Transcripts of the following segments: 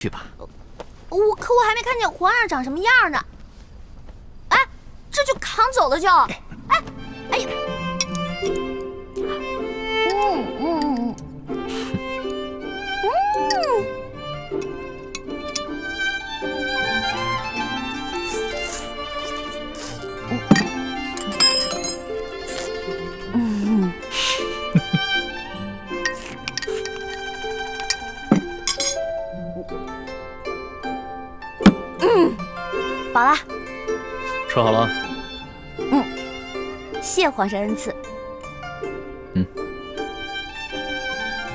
去吧。可我还没看见皇上长什么样呢。哎，这就扛走了就。哎呀。饱了，吃好了。谢皇上恩赐。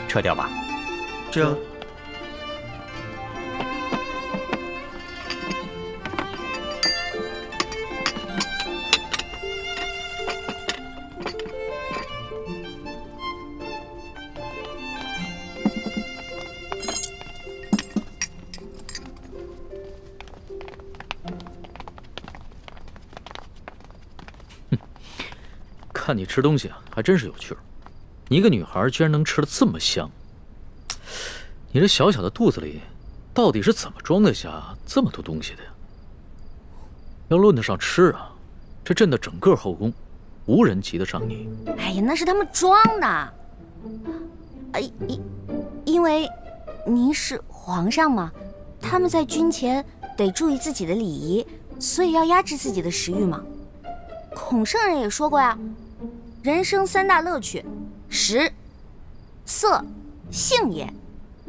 撤掉吧。这。看你吃东西啊，还真是有趣儿。你一个女孩居然能吃得这么香，你这小小的肚子里，到底是怎么装得下这么多东西的呀？要论得上吃啊，这朕的整个后宫，无人及得上你。哎呀，那是他们装的。因为您是皇上嘛，他们在军前得注意自己的礼仪，所以要压制自己的食欲嘛。孔圣人也说过呀。人生三大乐趣，食、色、性也。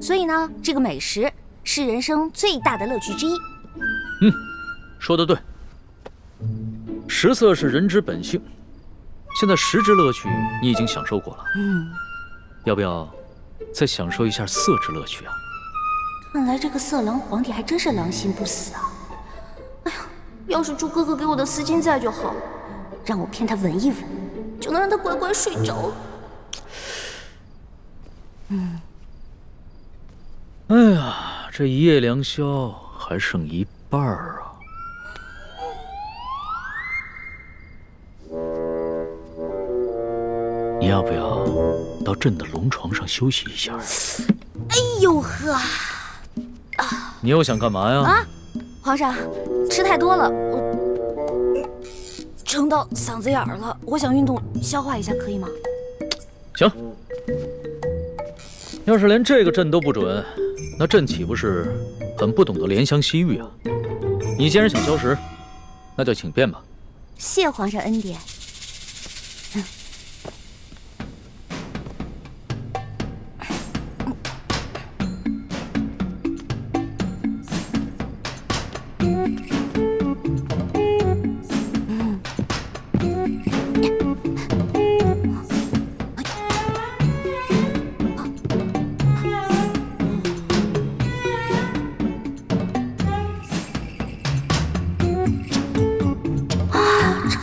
所以呢，这个美食是人生最大的乐趣之一。说得对。食色是人之本性，现在食之乐趣你已经享受过了，要不要再享受一下色之乐趣啊？看来这个色狼皇帝还真是狼心不死啊！哎呀，要是猪哥哥给我的丝巾在就好了，让我骗他闻一闻。就能让他乖乖睡着。哎呀，这一夜良宵还剩一半啊！你要不要到朕的龙床上休息一下呀？哎呦呵！你又想干嘛呀？皇上，吃太多了，我撑到嗓子眼儿了，我想运动消化一下，可以吗？行，要是连这个朕都不准，那朕岂不是很不懂得怜香惜玉啊？你既然想消食，那就请便吧。谢皇上恩典。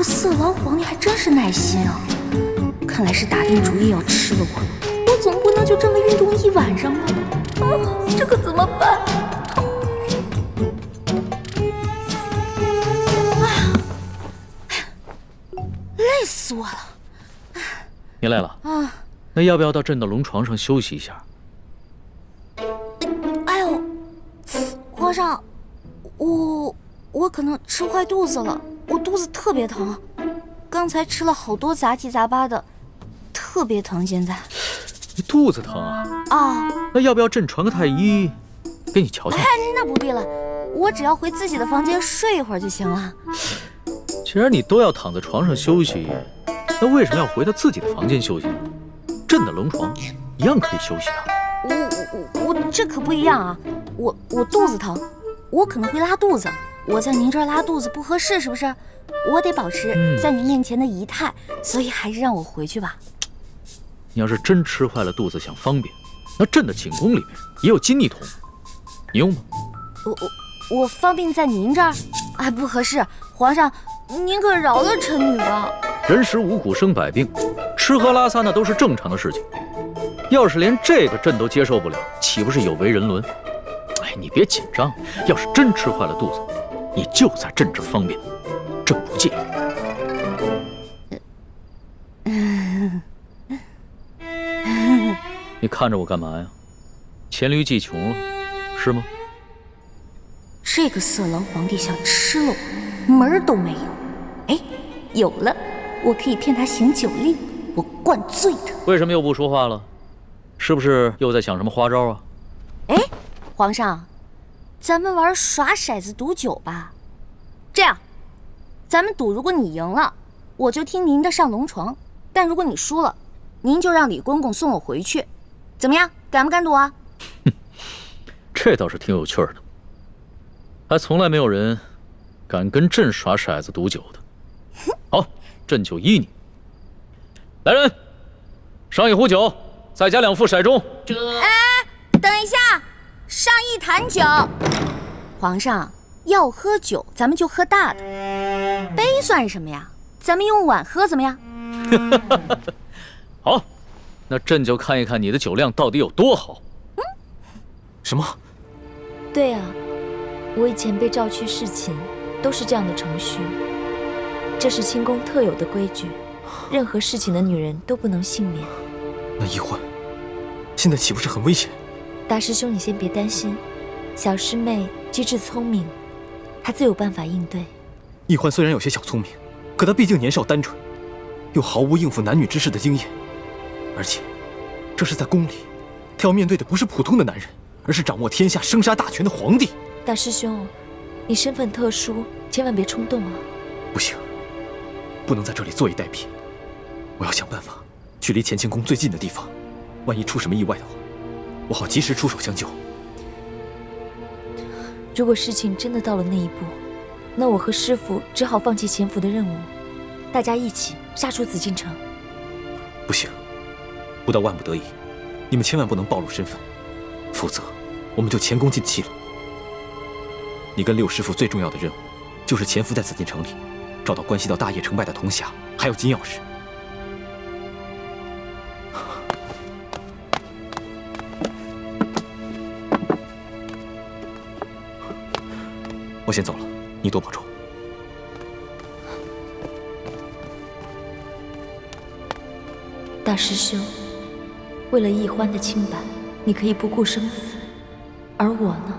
色狼皇帝还真是耐心啊！看来是打定主意要吃了我总不能就这么运动一晚上吧？这可怎么办？累死我了！你累了？那要不要到朕的龙床上休息一下？哎呦，皇上，我可能吃坏肚子了，我肚子特别疼。刚才吃了好多杂七杂八的，特别疼。现在你肚子疼啊？那要不要朕传个太医给你瞧瞧？那不必了，我只要回自己的房间睡一会儿就行了。既然你都要躺在床上休息，那为什么要回到自己的房间休息呢？朕的龙床一样可以休息啊。我这可不一样啊！我肚子疼，我可能会拉肚子。我在您这儿拉肚子不合适，是不是？我得保持在您面前的仪态，所以还是让我回去吧。你要是真吃坏了肚子想方便，那朕的寝宫里面也有金逆桶，你用吗？我方便在您这儿？不合适，皇上，您可饶了臣女吧。人食五谷生百病，吃喝拉撒那都是正常的事情。要是连这个朕都接受不了，岂不是有违人伦？你别紧张，要是真吃坏了肚子，你就在朕这儿方便，朕不介意。你看着我干嘛呀？黔驴技穷了，是吗？这个色狼皇帝想吃了我，门儿都没有。哎，有了，我可以骗他行酒令，我灌醉他。为什么又不说话了？是不是又在想什么花招啊？哎，皇上，咱们玩耍骰子赌酒吧。这样，咱们赌，如果你赢了，我就听您的上龙床；但如果你输了，您就让李公公送我回去。怎么样，敢不敢赌啊？这倒是挺有趣的，还从来没有人敢跟朕耍骰子赌酒的。好，朕就依你。来人，上一壶酒，再加2副骰盅。哎，等一下，上一坛酒。皇上要喝酒，咱们就喝大的，杯算什么呀？咱们用碗喝怎么样？好，那朕就看一看你的酒量到底有多好。什么？对啊，我以前被召去侍寝，都是这样的程序。这是清宫特有的规矩，任何侍寝的女人都不能幸免。那易欢，现在岂不是很危险？大师兄，你先别担心，小师妹机智聪明，她自有办法应对。易欢虽然有些小聪明，可她毕竟年少单纯，又毫无应付男女之事的经验，而且这是在宫里，她要面对的不是普通的男人，而是掌握天下生杀大权的皇帝。大师兄，你身份特殊，千万别冲动啊！不行，不能在这里坐以待毙。我要想办法去离乾清宫最近的地方，万一出什么意外的话，我好及时出手相救。如果事情真的到了那一步，那我和师父只好放弃潜伏的任务，大家一起杀出紫禁城。不行，不到万不得已，你们千万不能暴露身份，否则我们就前功尽弃了。你跟六师父最重要的任务，就是潜伏在紫禁城里，找到关系到大业成败的铜匣，还有金钥匙。我先走了，你多保重。大师兄，为了易欢的清白，你可以不顾生死，而我呢？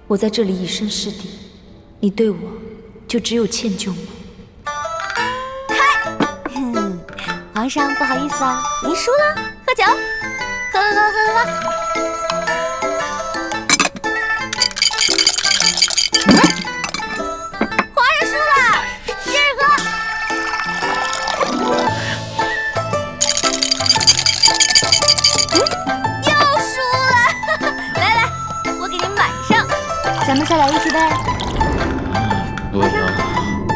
我在这里以身试敌，你对我就只有歉疚吗？皇上不好意思啊，您输了，喝酒，喝。皇上输了，接着喝。又输了，来，我给您满上，咱们再来一局呗。不行，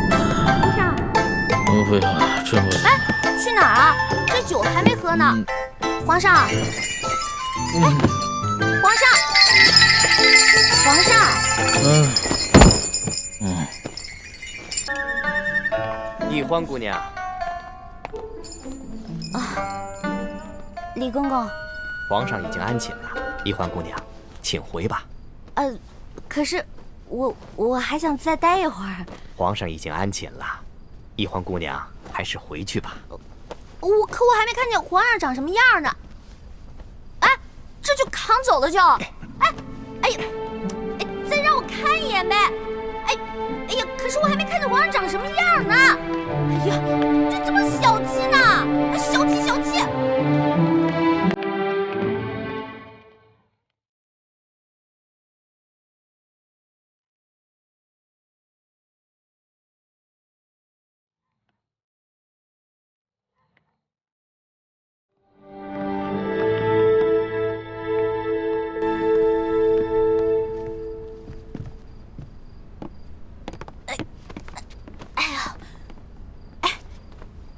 皇上，不行，真不行。哎，去哪儿啊？这酒还没喝呢。皇上，皇上，皇上。易欢姑娘，李公公，皇上已经安寝了。易欢姑娘，请回吧。可是我还想再待一会儿。皇上已经安寝了，易欢姑娘还是回去吧。可我还没看见皇上长什么样呢。哎，这就扛走了就。哎呀，再让我看一眼呗。哎呀，可是我还没看见皇上长什么样呢。哎呀，这么小气呢，小气。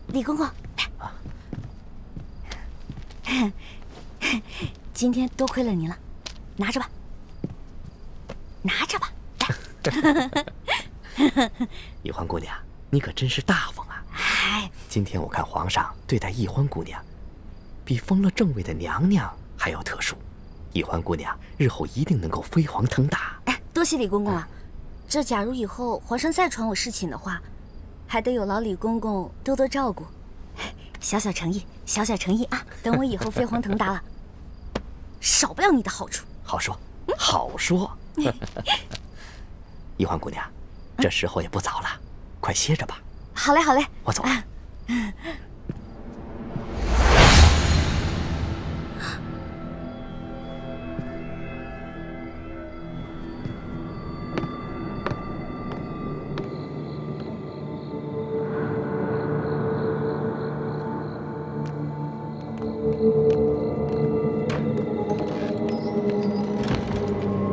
李公公，今天多亏了您了，拿着吧。易欢姑娘，你可真是大方啊！今天我看皇上对待易欢姑娘，比封了正位的娘娘还要特殊。易欢姑娘日后一定能够飞黄腾达。多谢李公公了。这假如以后皇上再传我侍寝的话，还得有劳李公公多多照顾。小小诚意啊！等我以后飞黄腾达了，少不了你的好处。好说，好说。易欢姑娘，这时候也不早了，快歇着吧。好嘞，好嘞，我走了。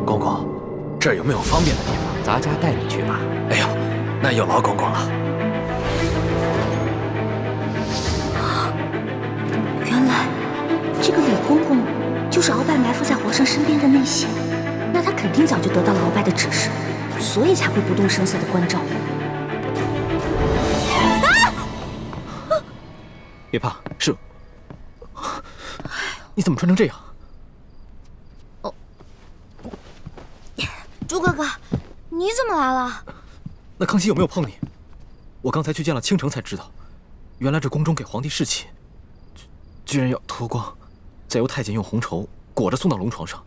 公公，这儿有没有方便的地方？咱家带你去吧。哎呦，那有劳公公了。原来这个李公公就是鳌拜埋伏在皇上身边的内线，那他肯定早就得到了鳌拜的指示，所以才会不动声色的关照。别怕，是。你怎么穿成这样？朱哥哥，你怎么来了？那康熙有没有碰你？我刚才去见了倾城才知道，原来这宫中给皇帝侍寝，居然要脱光，再由太监用红绸裹着送到龙床上。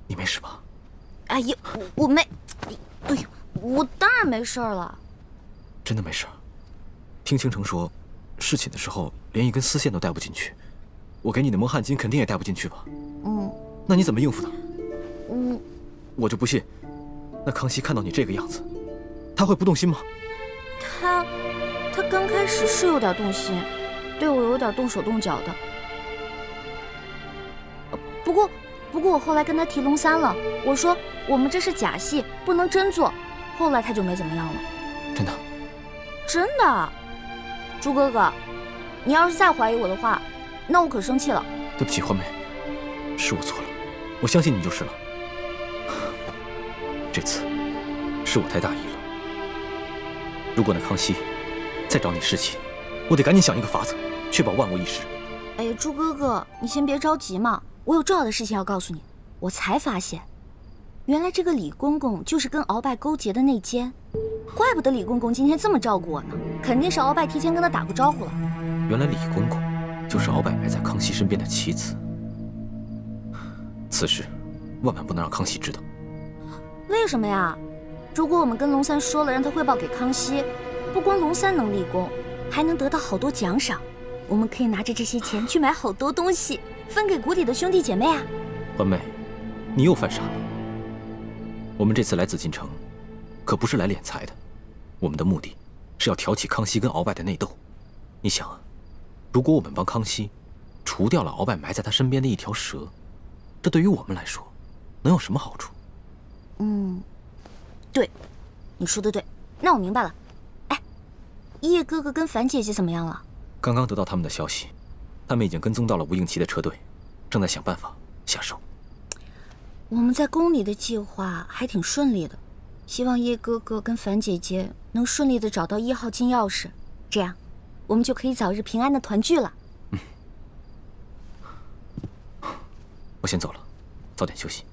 你没事吧？哎呀，我没，哎呦，我当然没事了。真的没事？听倾城说，侍寝的时候连一根丝线都带不进去，我给你的蒙汗巾肯定也带不进去吧？那你怎么应付他？我就不信，那康熙看到你这个样子，他会不动心吗？他刚开始是有点动心，对我有点动手动脚的。不过我后来跟他提龙三了，我说我们这是假戏，不能真做。后来他就没怎么样了。真的？真的。朱哥哥，你要是再怀疑我的话，那我可生气了。对不起，欢梅，是我错了，我相信你就是了。这次是我太大意了。如果那康熙再找你侍寝，我得赶紧想一个法子，确保万无一失。哎呀，朱哥哥，你先别着急嘛，我有重要的事情要告诉你。我才发现，原来这个李公公就是跟鳌拜勾结的内奸，怪不得李公公今天这么照顾我呢，肯定是鳌拜提前跟他打过招呼了。原来李公公就是鳌拜埋在康熙身边的棋子，此事万万不能让康熙知道。为什么呀？如果我们跟龙三说了，让他汇报给康熙，不光龙三能立功，还能得到好多奖赏。我们可以拿着这些钱去买好多东西，分给谷底的兄弟姐妹啊。欢妹，你又犯傻了。我们这次来紫禁城，可不是来敛财的，我们的目的是要挑起康熙跟鳌拜的内斗。你想啊，如果我们帮康熙除掉了鳌拜埋在他身边的一条蛇，这对于我们来说能有什么好处？对，你说的对，那我明白了。哎，叶哥哥跟樊姐姐怎么样了？刚刚得到他们的消息，他们已经跟踪到了吴应奇的车队，正在想办法下手。我们在宫里的计划还挺顺利的，希望叶哥哥跟樊姐姐能顺利的找到1号金钥匙，这样我们就可以早日平安的团聚了。我先走了，早点休息。